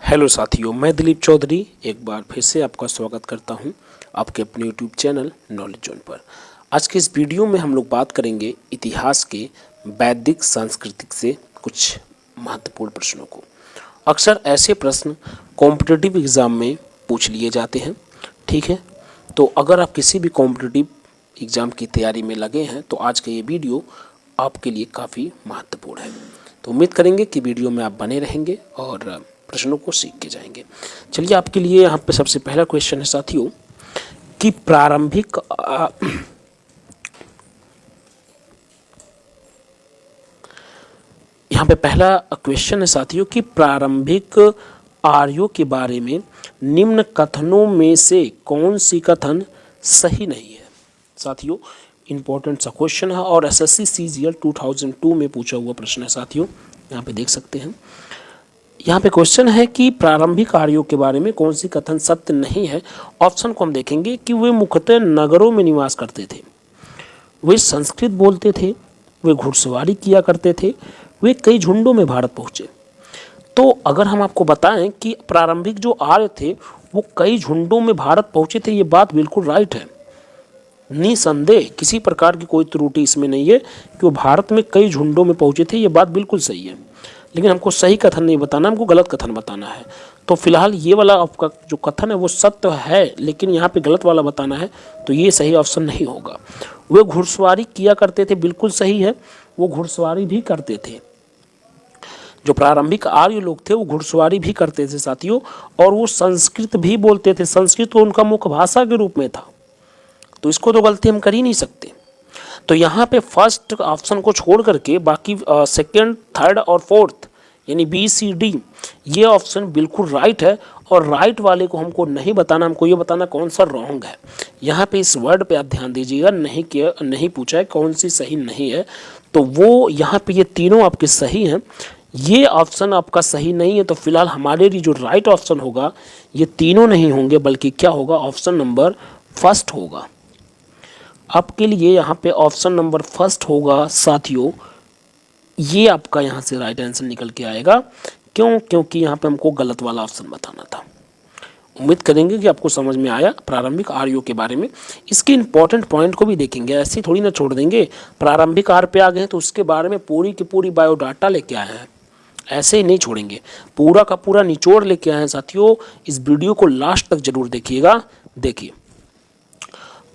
Hello साथियों, मैं दिलीप चौधरी एक बार फिर से आपका स्वागत करता हूं आपके अपने यूट्यूब चैनल नॉलेज जोन पर। आज के इस वीडियो में हम लोग बात करेंगे इतिहास के वैदिक सांस्कृतिक से कुछ महत्वपूर्ण प्रश्नों को। अक्सर ऐसे प्रश्न कॉम्पिटिटिव एग्ज़ाम में पूछ लिए जाते हैं, ठीक है। तो अगर आप किसी भी कॉम्पिटिटिव एग्ज़ाम की तैयारी में लगे हैं तो आज का ये वीडियो आपके लिए काफ़ी महत्वपूर्ण है। तो उम्मीद करेंगे कि वीडियो में आप बने रहेंगे और प्रश्नों को सीख के जाएंगे। चलिए, आपके लिए यहाँ पे सबसे पहला क्वेश्चन है साथियों कि प्रारंभिक यहाँ पे पहला क्वेश्चन है साथियों कि प्रारंभिक आर्यों के बारे में निम्न कथनों में से कौन सी कथन सही नहीं है। साथियों, इंपॉर्टेंट सा क्वेश्चन है और एसएससी सीजीएल 2002 में पूछा हुआ प्रश्न है साथियों। यहाँ पे देख सकते हैं, यहाँ पे क्वेश्चन है कि प्रारंभिक आर्यों के बारे में कौन सी कथन सत्य नहीं है। ऑप्शन को हम देखेंगे कि वे मुख्यतः नगरों में निवास करते थे, वे संस्कृत बोलते थे, वे घुड़सवारी किया करते थे, वे कई झुंडों में भारत पहुँचे। तो अगर हम आपको बताएं कि प्रारंभिक जो आर्य थे वो कई झुंडों में भारत पहुँचे थे, ये बात बिल्कुल राइट है। निसंदेह किसी प्रकार की कोई त्रुटि इसमें नहीं है कि वो भारत में कई झुंडों में पहुँचे थे, ये बात बिल्कुल सही है। लेकिन हमको सही कथन नहीं बताना, हमको गलत कथन बताना है। तो फिलहाल ये वाला आपका जो कथन है वो सत्य है, लेकिन यहाँ पे गलत वाला बताना है, तो ये सही ऑप्शन नहीं होगा। वे घुड़सवारी किया करते थे, बिल्कुल सही है, वो घुड़सवारी भी करते थे। जो प्रारंभिक आर्य लोग थे वो घुड़सवारी भी करते थे साथियों, और वो संस्कृत भी बोलते थे। संस्कृत तो उनका मुख्य भाषा के रूप में था, तो इसको तो गलती हम कर ही नहीं सकते। तो यहाँ पे फर्स्ट ऑप्शन को छोड़ करके बाकी सेकंड, थर्ड और फोर्थ यानी बी सी डी ये ऑप्शन बिल्कुल राइट है। और राइट वाले को हमको नहीं बताना, हमको ये बताना कौन सा रॉन्ग है। यहाँ पे इस वर्ड पे आप ध्यान दीजिएगा, नहीं पूछा है कौन सी सही नहीं है, तो वो यहाँ पे ये तीनों आपके सही हैं, ये ऑप्शन आपका सही नहीं है। तो फिलहाल हमारे लिए जो राइट ऑप्शन होगा ये तीनों नहीं होंगे, बल्कि क्या होगा, ऑप्शन नंबर फर्स्ट होगा। आपके लिए यहाँ पे ऑप्शन नंबर फर्स्ट होगा साथियों, ये आपका यहाँ से राइट आंसर निकल के आएगा। क्यों? क्योंकि यहाँ पे हमको गलत वाला ऑप्शन बताना था। उम्मीद करेंगे कि आपको समझ में आया प्रारंभिक आर्यों के बारे में। इसके इंपॉर्टेंट पॉइंट को भी देखेंगे, ऐसे थोड़ी ना छोड़ देंगे। प्रारंभिक आर्य पे आ गए तो उसके बारे में पूरी की पूरी बायोडाटा लेके आए हैं, ऐसे ही नहीं छोड़ेंगे, पूरा का पूरा निचोड़ लेके आए हैं साथियों। इस वीडियो को लास्ट तक जरूर देखिएगा। देखिए,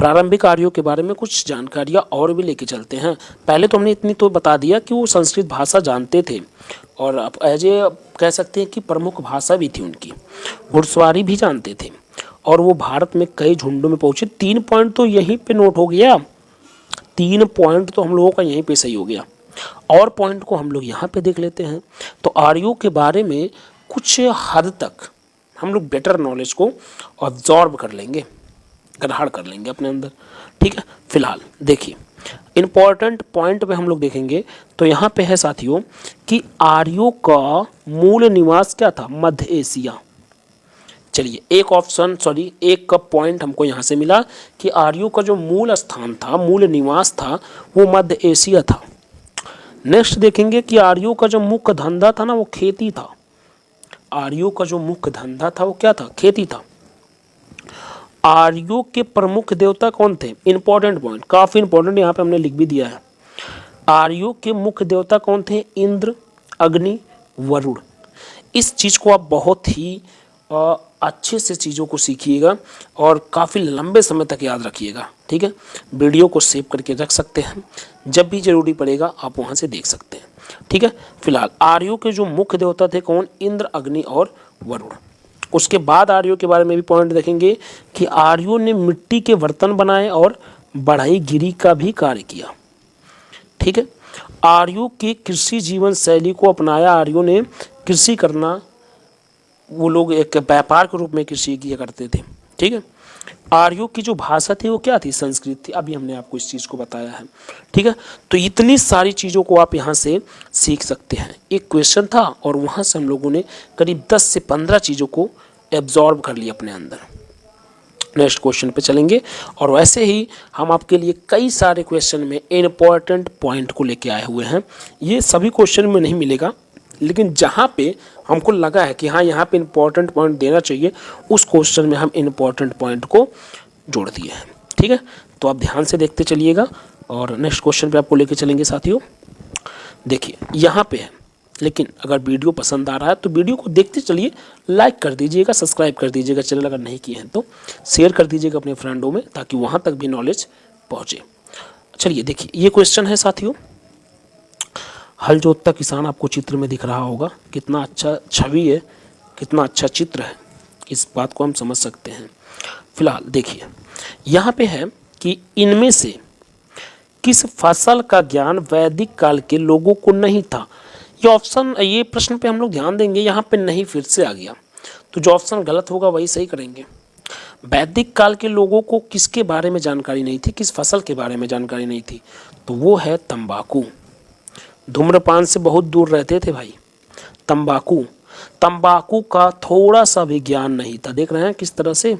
प्रारंभिक आर्यों के बारे में कुछ जानकारियाँ और भी लेके चलते हैं। पहले तो हमने इतनी तो बता दिया कि वो संस्कृत भाषा जानते थे और आप एज ए कह सकते हैं कि प्रमुख भाषा भी थी उनकी। घुड़सवारी भी जानते थे और वो भारत में कई झुंडों में पहुँचे। 3 पॉइंट तो यहीं पे नोट हो गया, 3 पॉइंट तो हम लोगों का यहीं पे सही हो गया। और पॉइंट को हम लोग यहाँ पे देख लेते हैं। तो आर्यों के बारे में कुछ हद तक हम लोग बेटर नॉलेज को ऑब्जॉर्व कर लेंगे, ग्रहण कर लेंगे अपने अंदर, ठीक है। फिलहाल देखिए, इंपॉर्टेंट पॉइंट पे हम लोग देखेंगे तो यहाँ पे है साथियों कि आर्यों का मूल निवास क्या था, मध्य एशिया। चलिए, एक का पॉइंट हमको यहाँ से मिला कि आर्यों का जो मूल स्थान था, मूल निवास था, वो मध्य एशिया था। नेक्स्ट देखेंगे कि आर्यों का जो मुख्य धंधा था ना वो खेती था। आर्यों का जो मुख्य धंधा था वो क्या था, खेती था। आर्यों के प्रमुख देवता कौन थे, इंपॉर्टेंट पॉइंट, काफी इंपॉर्टेंट, यहाँ पे हमने लिख भी दिया है। आर्यों के मुख्य देवता कौन थे, इंद्र, अग्नि, वरुण। इस चीज को आप बहुत ही अच्छे से चीज़ों को सीखिएगा और काफ़ी लंबे समय तक याद रखिएगा, ठीक है। वीडियो को सेव करके रख सकते हैं, जब भी जरूरी पड़ेगा आप वहाँ से देख सकते हैं, ठीक है। फिलहाल आर्यों के जो मुख्य देवता थे कौन, इंद्र, अग्नि और वरुण। उसके बाद आर्यों के बारे में भी पॉइंट देखेंगे कि आर्यों ने मिट्टी के बर्तन बनाए और बढ़ईगिरी का भी कार्य किया, ठीक है। आर्यों के कृषि जीवन शैली को अपनाया। आर्यों ने कृषि करना, वो लोग एक व्यापार के रूप में कृषि किया करते थे, ठीक है। आर्यों की जो भाषा थी वो क्या थी, संस्कृत थी। अभी हमने आपको इस चीज़ को बताया है, ठीक है। तो इतनी सारी चीज़ों को आप यहाँ से सीख सकते हैं। एक क्वेश्चन था और वहाँ से हम लोगों ने करीब 10 से 15 चीज़ों को एब्जॉर्ब कर लिया अपने अंदर। नेक्स्ट क्वेश्चन पे चलेंगे और वैसे ही हम आपके लिए कई सारे क्वेश्चन में इम्पोर्टेंट पॉइंट को लेके आए हुए हैं। ये सभी क्वेश्चन में नहीं मिलेगा, लेकिन जहाँ पे हमको लगा है कि हाँ यहाँ पे इंपॉर्टेंट पॉइंट देना चाहिए, उस क्वेश्चन में हम इंपॉर्टेंट पॉइंट को जोड़ दिए हैं। ठीक है, तो आप ध्यान से देखते चलिएगा और नेक्स्ट क्वेश्चन पे आपको लेके चलेंगे साथियों। देखिए यहाँ पे है, लेकिन अगर वीडियो पसंद आ रहा है तो वीडियो को देखते चलिए, लाइक कर दीजिएगा, सब्सक्राइब कर दीजिएगा चैनल अगर नहीं किए हैं तो, शेयर कर दीजिएगा अपने फ्रेंडों में ताकि वहाँ तक भी नॉलेज पहुँचे। चलिए देखिए ये क्वेश्चन है साथियों, हल जोतता किसान आपको चित्र में दिख रहा होगा, कितना अच्छा छवि है, कितना अच्छा चित्र है, इस बात को हम समझ सकते हैं। फिलहाल देखिए यहाँ पे है कि इनमें से किस फसल का ज्ञान वैदिक काल के लोगों को नहीं था। ये ऑप्शन, ये प्रश्न पे हम लोग ध्यान देंगे, यहाँ पे नहीं फिर से आ गया, तो जो ऑप्शन गलत होगा वही सही करेंगे। वैदिक काल के लोगों को किसके बारे में जानकारी नहीं थी, किस फसल के बारे में जानकारी नहीं थी, तो वो है तंबाकू। धूम्रपान से बहुत दूर रहते थे भाई। तंबाकू का थोड़ा सा भी ज्ञान नहीं था। देख रहे हैं किस तरह से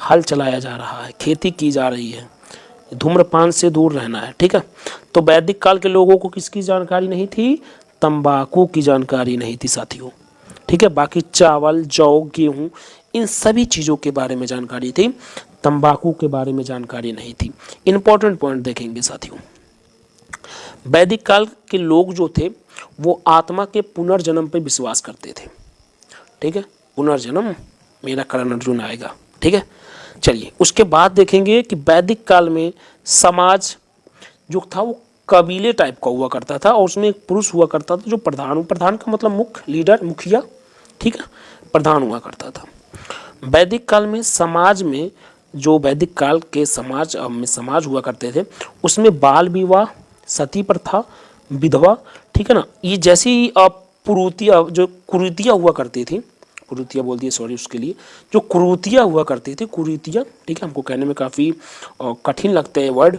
हल चलाया जा रहा है, खेती की जा रही है, धूम्रपान से दूर रहना है। ठीक है, तो वैदिक काल के लोगों को किसकी जानकारी नहीं थी, तंबाकू की जानकारी नहीं थी साथियों। ठीक है, बाकी चावल, जौ, गेहूं, इन सभी चीज़ों के बारे में जानकारी थी, तंबाकू के बारे में जानकारी नहीं थी। इंपॉर्टेंट पॉइंट देखेंगे साथियों, वैदिक काल के लोग जो थे वो आत्मा के पुनर्जन्म पर विश्वास करते थे। ठीक है, पुनर्जन्म, मेरा करण अर्जुन आएगा। ठीक है, चलिए उसके बाद देखेंगे कि वैदिक काल में समाज जो था वो कबीले टाइप का हुआ करता था और उसमें एक पुरुष हुआ करता था जो प्रधान का मतलब मुख्य, लीडर, मुखिया। ठीक है, प्रधान हुआ करता था। वैदिक काल में समाज में, जो वैदिक काल के समाज हुआ करते थे उसमें बाल विवाह, सती प्रथा, विधवा, ठीक है ना, ये जैसी कुरीतियाँ हुआ करती थी, कुरीतियाँ बोल दिए सॉरी उसके लिए, जो कुरीतियाँ हुआ करती थी, कुरीतियाँ, ठीक है, हमको कहने में काफ़ी कठिन लगते हैं वर्ड,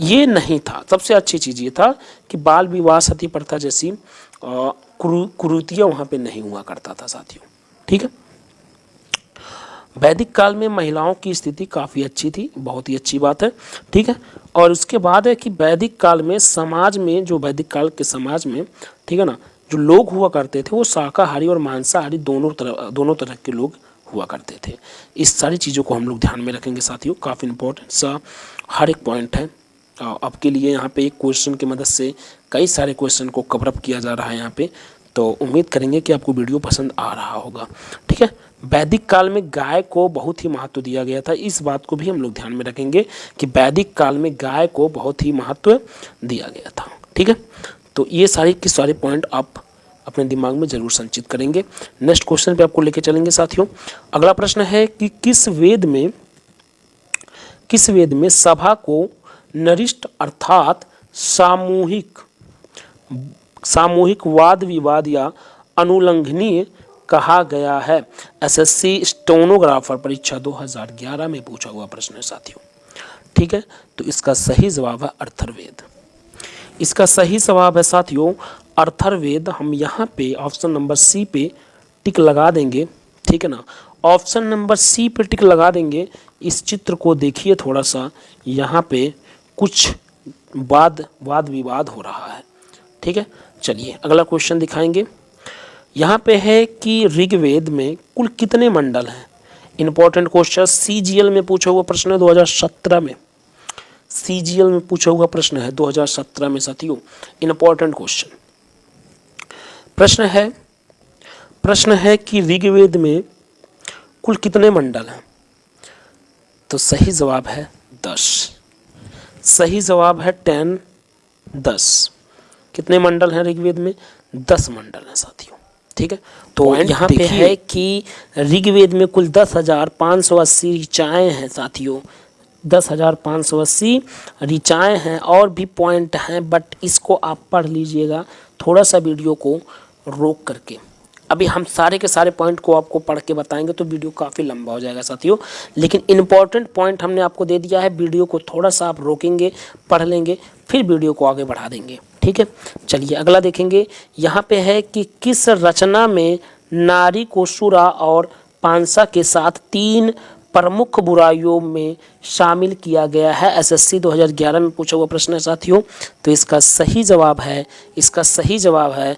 ये नहीं था। सबसे अच्छी चीज़ ये था कि बाल विवाह, सती प्रथा जैसी कुरीतियाँ वहाँ पे नहीं हुआ करता था साथियों। ठीक है, वैदिक काल में महिलाओं की स्थिति काफ़ी अच्छी थी, बहुत ही अच्छी बात है। ठीक है, और उसके बाद है कि वैदिक काल में समाज में, जो वैदिक काल के समाज में, ठीक है ना, जो लोग हुआ करते थे वो शाकाहारी और मांसाहारी दोनों तरह के लोग हुआ करते थे। इस सारी चीज़ों को हम लोग ध्यान में रखेंगे साथियों, काफ़ी इंपॉर्टेंट सा हर एक पॉइंट है आपके लिए। यहाँ पे एक क्वेश्चन की मदद से कई सारे क्वेश्चन को कवर अप किया जा रहा है यहाँ पे, तो उम्मीद करेंगे कि आपको वीडियो पसंद आ रहा होगा। ठीक है, वैदिक काल में गाय को बहुत ही महत्व दिया गया था, इस बात को भी हम लोग ध्यान में रखेंगे कि वैदिक काल में गाय को बहुत ही महत्व दिया गया था। ठीक है, तो ये सारे के सारे पॉइंट आप अपने दिमाग में जरूर संचित करेंगे। नेक्स्ट क्वेश्चन पे आपको लेके चलेंगे साथियों। अगला प्रश्न है कि किस वेद में सभा को नरिष्ट अर्थात सामूहिक वाद विवाद या अनुल्लंघनीय कहा गया है। एसएससी स्टेनोग्राफर परीक्षा 2011 में पूछा हुआ प्रश्न है साथियों। ठीक है, तो इसका सही जवाब है अर्थर्वेद। इसका सही जवाब है साथियों अर्थर्वेद। हम यहाँ पे ऑप्शन नंबर सी पे टिक लगा देंगे। ठीक है ना, ऑप्शन नंबर सी पे टिक लगा देंगे। इस चित्र को देखिए थोड़ा सा, यहाँ पे कुछ वाद विवाद हो रहा है। ठीक है, चलिए अगला क्वेश्चन दिखाएंगे। यहाँ पे है कि ऋग्वेद में कुल कितने मंडल हैं। इंपॉर्टेंट क्वेश्चन, सीजीएल में पूछा हुआ प्रश्न है 2017 में, सीजीएल में पूछा हुआ प्रश्न है 2017 में साथियों, इंपॉर्टेंट क्वेश्चन। प्रश्न है कि ऋग्वेद में कुल कितने मंडल हैं, तो सही जवाब है 10। सही जवाब है 10। कितने मंडल हैं ऋग्वेद में, 10 मंडल हैं साथियों। ठीक है, तो यहाँ पे है कि ऋग्वेद में कुल 10,580 ऋचाएँ हैं साथियों, 10,580 ऋचाएँ हैं। और भी पॉइंट हैं बट इसको आप पढ़ लीजिएगा थोड़ा सा वीडियो को रोक करके। अभी हम सारे के सारे पॉइंट को आपको पढ़ के बताएंगे तो वीडियो काफ़ी लंबा हो जाएगा साथियों, लेकिन इम्पॉर्टेंट पॉइंट हमने आपको दे दिया है। वीडियो को थोड़ा सा आप रोकेंगे, पढ़ लेंगे, फिर वीडियो को आगे बढ़ा देंगे। ठीक है, चलिए अगला देखेंगे। यहाँ पे है कि किस रचना में नारी को सुरा और पांसा के साथ 3 प्रमुख बुराइयों में शामिल किया गया है? एसएससी 2011 में पूछा हुआ प्रश्न है साथियों। तो इसका सही जवाब है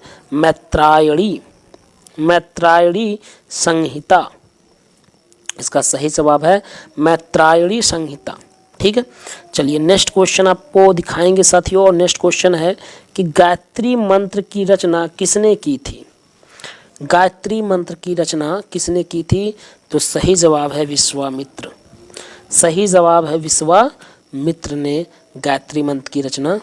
मैत्रायणी संहिता। इसका सही जवाब है मैत्रायणी संहिता। ठीक है, चलिए नेक्स्ट क्वेश्चन आपको दिखाएंगे साथियों। और नेक्स्ट क्वेश्चन है कि गायत्री मंत्र की रचना किसने की थी? गायत्री मंत्र की रचना किसने की थी? तो सही जवाब है विश्वामित्र। सही जवाब है विश्वामित्र ने गायत्री मंत्र की रचना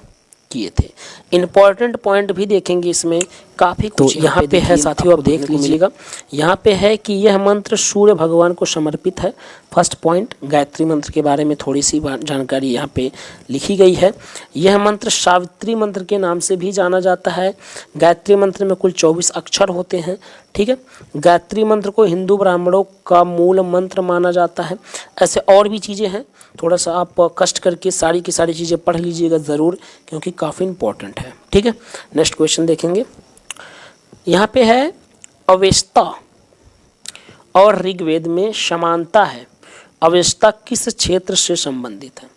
किए थे। इंपॉर्टेंट पॉइंट भी देखेंगे इसमें काफ़ी कुछ। तो यहाँ पे है साथियों, आप देख लीजिएगा। यहाँ पे है कि यह मंत्र सूर्य भगवान को समर्पित है। फर्स्ट पॉइंट, गायत्री मंत्र के बारे में थोड़ी सी जानकारी यहाँ पे लिखी गई है। यह मंत्र सावित्री मंत्र के नाम से भी जाना जाता है। गायत्री मंत्र में कुल 24 अक्षर होते हैं। ठीक है, गायत्री मंत्र को हिंदू ब्राह्मणों का मूल मंत्र माना जाता है। ऐसे और भी चीज़ें हैं, थोड़ा सा आप कष्ट करके सारी की सारी चीज़ें पढ़ लीजिएगा ज़रूर, क्योंकि काफ़ी इंपॉर्टेंट है। ठीक है, नेक्स्ट क्वेश्चन देखेंगे। यहाँ पे है अवेस्ता और ऋग्वेद में समानता है। अवेस्ता किस क्षेत्र से संबंधित है?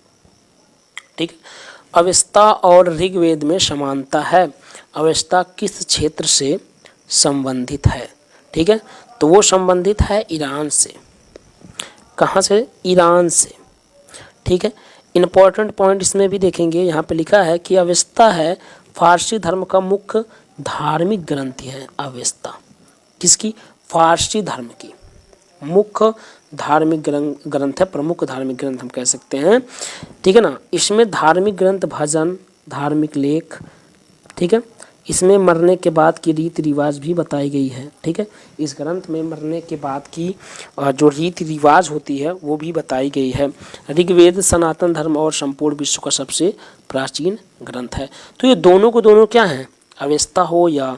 ठीक है, अवेस्ता और ऋग्वेद में समानता है। अवेस्ता किस क्षेत्र से संबंधित है? ठीक है, तो वो संबंधित है ईरान से। कहाँ से? ईरान से। ठीक है, इंपॉर्टेंट पॉइंट इसमें भी देखेंगे। यहाँ पे लिखा है कि अवेस्ता है फारसी धर्म का मुख्य धार्मिक ग्रंथ है। अवेस्ता किसकी? फारसी धर्म की मुख्य धार्मिक ग्रंथ है, प्रमुख धार्मिक ग्रंथ हम कह सकते हैं। ठीक है ना, इसमें धार्मिक ग्रंथ, भजन, धार्मिक लेख, ठीक है, इसमें मरने के बाद की रीति रिवाज भी बताई गई है। ठीक है, इस ग्रंथ में मरने के बाद की जो रीति रिवाज होती है वो भी बताई गई है। ऋग्वेद सनातन धर्म और संपूर्ण विश्व का सबसे प्राचीन ग्रंथ है। तो ये दोनों को दोनों क्या हैं? अवेस्ता हो या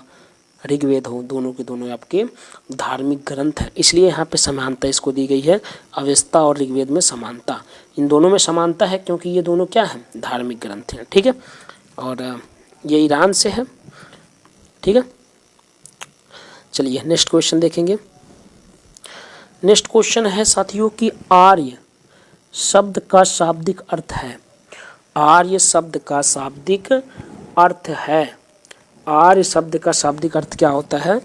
ऋग्वेद हो, दोनों के दोनों आपके धार्मिक ग्रंथ है। इसलिए यहाँ पे समानता इसको दी गई है। अवेस्ता और ऋग्वेद में समानता, इन दोनों में समानता है क्योंकि ये दोनों क्या हैं? धार्मिक ग्रंथ हैं। ठीक है, और ये ईरान से है। ठीक है, चलिए नेक्स्ट क्वेश्चन देखेंगे। नेक्स्ट क्वेश्चन है साथियों कि आर्य शब्द का शाब्दिक अर्थ है। आर्य शब्द का शाब्दिक अर्थ है। आर्य शब्द का शाब्दिक अर्थ क्या होता है?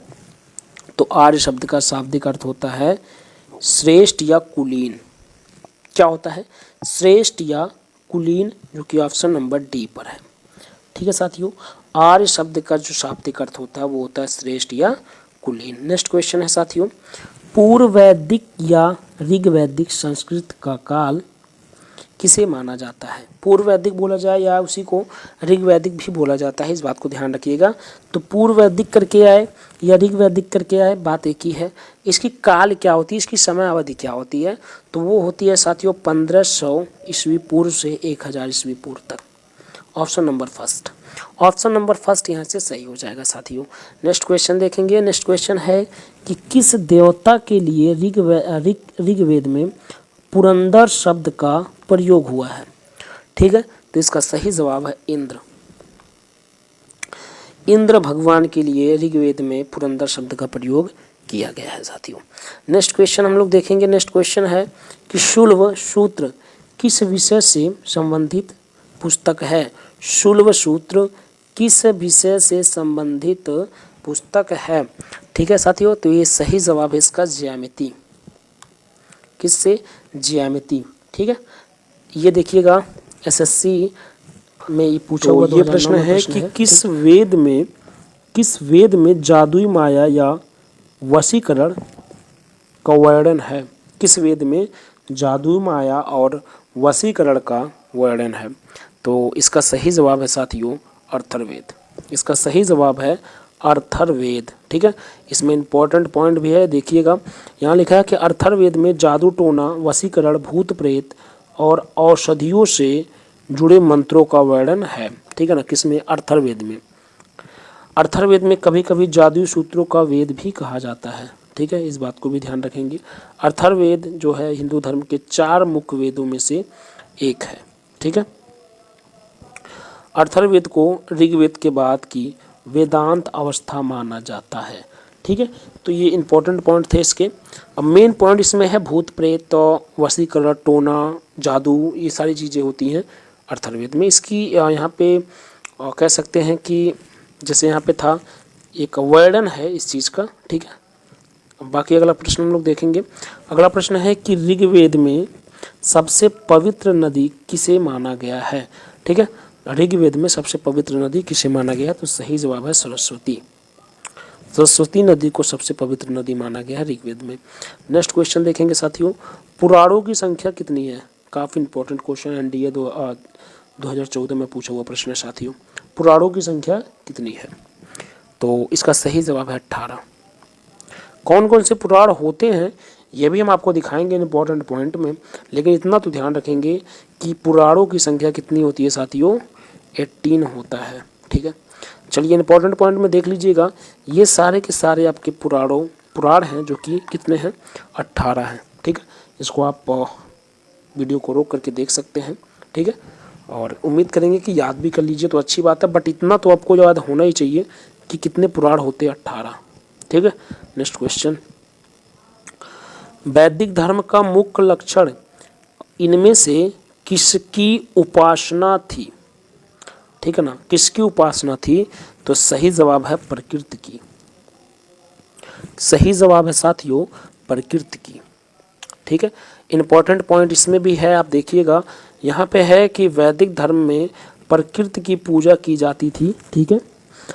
तो आर्य शब्द का शाब्दिक अर्थ होता है श्रेष्ठ या कुलीन। क्या होता है? श्रेष्ठ या कुलीन, जो कि ऑप्शन नंबर डी पर है। ठीक है साथियों, आर्य शब्द का जो शाब्दिक अर्थ होता है वो होता है श्रेष्ठ या कुलीन। नेक्स्ट क्वेश्चन है साथियों, पूर्व वैदिक या ऋग्वैदिक संस्कृत का काल किसे माना जाता है? पूर्व वैदिक बोला जाए या उसी को ऋग्वैदिक भी बोला जाता है, इस बात को ध्यान रखिएगा। तो पूर्व वैदिक करके आए या ऋग्वैदिक करके आए, बात एक ही है। इसकी काल क्या होती है, इसकी समय अवधि क्या होती है? तो वो होती है साथियों 1500 ईस्वी पूर्व से 1000 ईस्वी पूर्व तक। Option number first, option number first यहाँ से सही हो जाएगा साथियों। नेक्स्ट क्वेश्चन देखेंगे। नेक्स्ट क्वेश्चन है कि किस देवता के लिए ऋग्वेद में पुरंदर शब्द का प्रयोग हुआ है? ठीक है, तो इसका सही जवाब है इंद्र। इंद्र भगवान के लिए ऋग्वेद में पुरंदर शब्द का प्रयोग किया गया है साथियों। नेक्स्ट क्वेश्चन हम लोग देखेंगे। नेक्स्ट क्वेश्चन है कि शुल्ब सूत्र किस विषय से संबंधित पुस्तक है? शुल्ब सूत्र किस विषय से संबंधित पुस्तक है? ठीक है साथियों, तो ये सही जवाब है इसका ज्यामिति। किससे? ज्यामिति। ठीक है, ये देखिएगा एसएससी में ये पूछा हुआ ये प्रश्न है कि किस वेद में जादुई माया या वशीकरण का वर्णन है? किस वेद में जादुई माया और वशीकरण का वर्णन है? तो इसका सही जवाब है साथियों अर्थर्वेद। इसका सही जवाब है अर्थर्वेद। ठीक है, इसमें इंपॉर्टेंट पॉइंट भी है, देखिएगा। यहाँ लिखा है कि अर्थर्वेद में जादू टोना, वशीकरण, भूत प्रेत और औषधियों से जुड़े मंत्रों का वर्णन है। ठीक है ना, किसमें? अर्थर्वेद में। अर्थर्वेद में कभी कभी जादुई सूत्रों का वेद भी कहा जाता है। ठीक है, इस बात को भी ध्यान रखेंगे। अर्थर्वेद जो है हिंदू धर्म के 4 मुख्य वेदों में से एक है। ठीक है, अर्थर्वेद को ऋग्वेद के बाद की वेदांत अवस्था माना जाता है। ठीक है, तो ये इंपॉर्टेंट पॉइंट थे इसके। अब मेन पॉइंट इसमें है भूत प्रेत, वशीकरण, टोना, जादू, ये सारी चीज़ें होती हैं अथर्ववेद में। इसकी यहाँ पे कह सकते हैं कि जैसे यहाँ पे था एक वर्णन है इस चीज़ का, ठीक है। अब बाकी अगला प्रश्न हम लोग देखेंगे। अगला प्रश्न है कि ऋग्वेद में सबसे पवित्र नदी किसे माना गया है, ठीक है। ऋग्वेद में सबसे पवित्र नदी किसे माना गया है, तो सही जवाब है सरस्वती। सरस्वती नदी को सबसे पवित्र नदी माना गया है ऋग्वेद में। नेक्स्ट क्वेश्चन देखेंगे साथियों, पुराणों की संख्या कितनी है। काफ़ी इंपॉर्टेंट क्वेश्चन एनडीए 2014 में पूछा हुआ प्रश्न है साथियों। पुराणों की संख्या कितनी है, तो इसका सही जवाब है 18। कौन कौन से पुराण होते हैं ये भी हम आपको दिखाएंगे इंपॉर्टेंट पॉइंट में, लेकिन इतना तो ध्यान रखेंगे कि पुराणों की संख्या कितनी होती है साथियों, 18 होता है, ठीक है। चलिए इंपॉर्टेंट पॉइंट में देख लीजिएगा, ये सारे के सारे आपके पुराण हैं जो कि कितने हैं, 18 हैं, ठीक है। इसको आप वीडियो को रोक करके देख सकते हैं, ठीक है। और उम्मीद करेंगे कि याद भी कर लीजिए तो अच्छी बात है, बट इतना तो आपको याद होना ही चाहिए कि कितने पुराण होते हैं, 18, ठीक है। नेक्स्ट क्वेश्चन, वैदिक धर्म का मुख्य लक्षण इनमें से किसकी उपासना थी, ठीक है ना। किसकी उपासना थी, तो सही जवाब है प्रकृति की। सही जवाब है साथियों प्रकृति की, ठीक है। इंपॉर्टेंट पॉइंट इसमें भी है, आप देखिएगा यहाँ पे है कि वैदिक धर्म में प्रकृति की पूजा की जाती थी, ठीक है।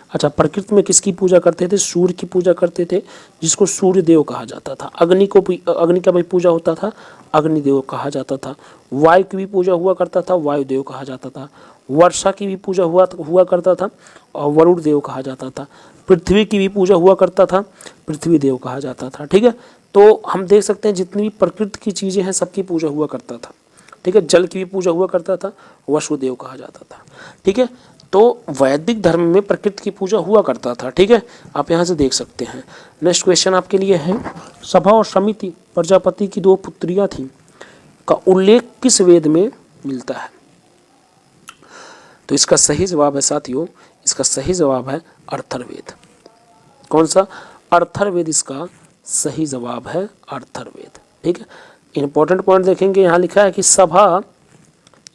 अच्छा, प्रकृति में किसकी पूजा करते थे, सूर्य की पूजा करते थे, जिसको सूर्य देव कहा जाता था। अग्नि का भी पूजा होता था, अग्निदेव कहा जाता था। वायु की भी पूजा हुआ करता था, वायुदेव कहा जाता था। वर्षा की भी पूजा हुआ करता था और वरुण देव कहा जाता था। पृथ्वी की भी पूजा हुआ करता था, पृथ्वी देव कहा जाता था, ठीक है। तो हम देख सकते हैं जितनी भी प्रकृति की चीज़ें हैं सबकी पूजा हुआ करता था, ठीक है। जल की भी पूजा हुआ करता था, वसुदेव कहा जाता था, ठीक है। तो वैदिक धर्म में प्रकृति की पूजा हुआ करता था, ठीक है। आप यहाँ से देख सकते हैं। नेक्स्ट क्वेश्चन आपके लिए है, सभा और समिति प्रजापति की 2 पुत्रियां थीं का उल्लेख किस वेद में मिलता है, तो इसका सही जवाब है साथियों, इसका सही जवाब है अथर्ववेद। कौन सा, अथर्ववेद इसका सही जवाब है, अथर्ववेद, ठीक है। इंपॉर्टेंट पॉइंट देखेंगे, यहाँ लिखा है कि सभा,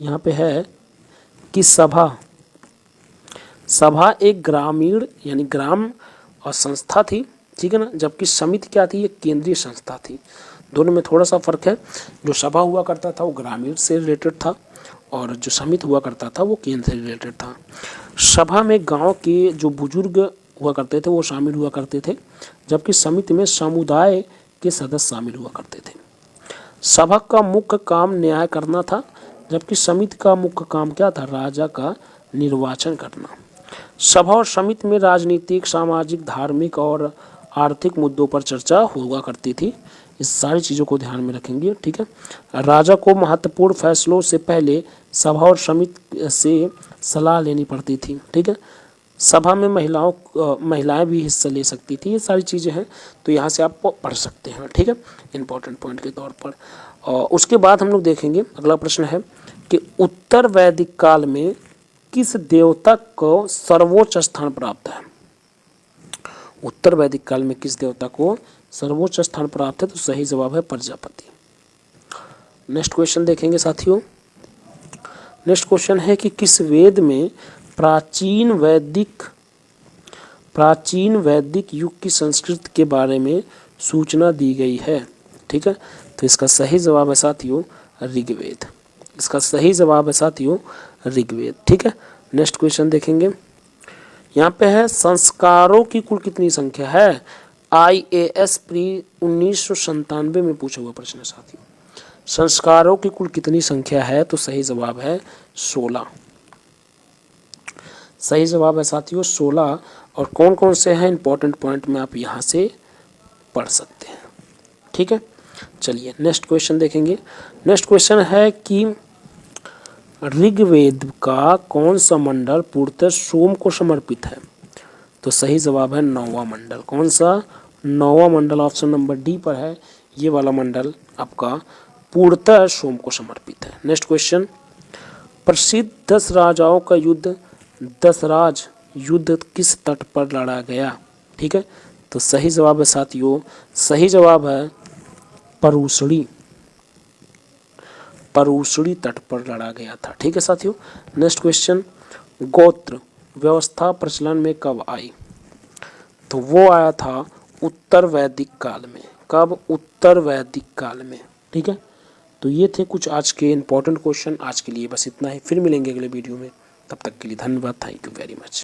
यहाँ पे है कि सभा एक ग्रामीण यानी ग्राम और संस्था थी, ठीक है ना, जबकि समिति क्या थी, ये केंद्रीय संस्था थी। दोनों में थोड़ा सा फर्क है। जो सभा हुआ करता था वो ग्रामीण से रिलेटेड था और जो समिति हुआ करता था वो केंद्र से रिलेटेड था। सभा में गांव के जो बुजुर्ग हुआ करते थे वो शामिल हुआ करते थे, जबकि समिति में समुदाय के सदस्य शामिल हुआ करते थे। सभा का मुख्य काम न्याय करना था, जबकि समिति का मुख्य काम क्या था, राजा का निर्वाचन करना। सभा और समिति में राजनीतिक, सामाजिक, धार्मिक और आर्थिक मुद्दों पर चर्चा हुआ करती थी। इस सारी चीज़ों को ध्यान में रखेंगे, ठीक है। राजा को महत्वपूर्ण फैसलों से पहले सभा और समिति से सलाह लेनी पड़ती थी, ठीक है। सभा में महिलाएं भी हिस्सा ले सकती थी। ये सारी चीज़ें हैं, तो यहाँ से आप पढ़ सकते हैं, ठीक है, इंपॉर्टेंट पॉइंट के तौर पर। और उसके बाद हम लोग देखेंगे, अगला प्रश्न है कि उत्तर वैदिक काल में किस देवता को सर्वोच्च स्थान प्राप्त है। उत्तर वैदिक काल में किस देवता को सर्वोच्च स्थान प्राप्त है, तो सही जवाब है प्रजापति। नेक्स्ट क्वेश्चन देखेंगे साथियों। नेक्स्ट क्वेश्चन है कि किस वेद में प्राचीन वैदिक युग की संस्कृति के बारे में सूचना दी गई है, ठीक है। तो इसका सही जवाब है साथियों ऋग्वेद। इसका सही जवाब है साथियों ऋग्वेद, ठीक है। नेक्स्ट क्वेश्चन देखेंगे, यहाँ पे है संस्कारों की कुल कितनी संख्या है। IAS प्री 1997 में पूछा हुआ प्रश्न है साथियों। संस्कारों की कुल कितनी संख्या है, तो सही जवाब है 16। सही जवाब है साथियों 16। और कौन कौन से हैं इंपॉर्टेंट पॉइंट में आप यहाँ से पढ़ सकते हैं, ठीक है। चलिए नेक्स्ट क्वेश्चन देखेंगे। नेक्स्ट क्वेश्चन है कि ऋग्वेद का कौन सा मंडल पूर्णतः सोम को समर्पित है, तो सही जवाब है 9वां मंडल। कौन सा, 9वां मंडल, ऑप्शन नंबर डी पर है। ये वाला मंडल आपका पूर्णतः सोम को समर्पित है। नेक्स्ट क्वेश्चन, प्रसिद्ध 10 राजाओं का युद्ध दशराज युद्ध किस तट पर लड़ा गया, ठीक है। तो सही जवाब है साथियों, सही जवाब है परूसड़ी। परूसड़ी तट पर लड़ा गया था। ठीक है साथियों। नेक्स्ट क्वेश्चन, गोत्र व्यवस्था प्रचलन में कब आई? तो वो आया था उत्तर वैदिक काल में। कब? उत्तर वैदिक काल में। ठीक है। तो ये थे कुछ आज के इंपॉर्टेंट क्वेश्चन। आज के लिए बस इतना ही, फिर मिलेंगे अगले वीडियो में। तब तक के लिए धन्यवाद। Thank you very much.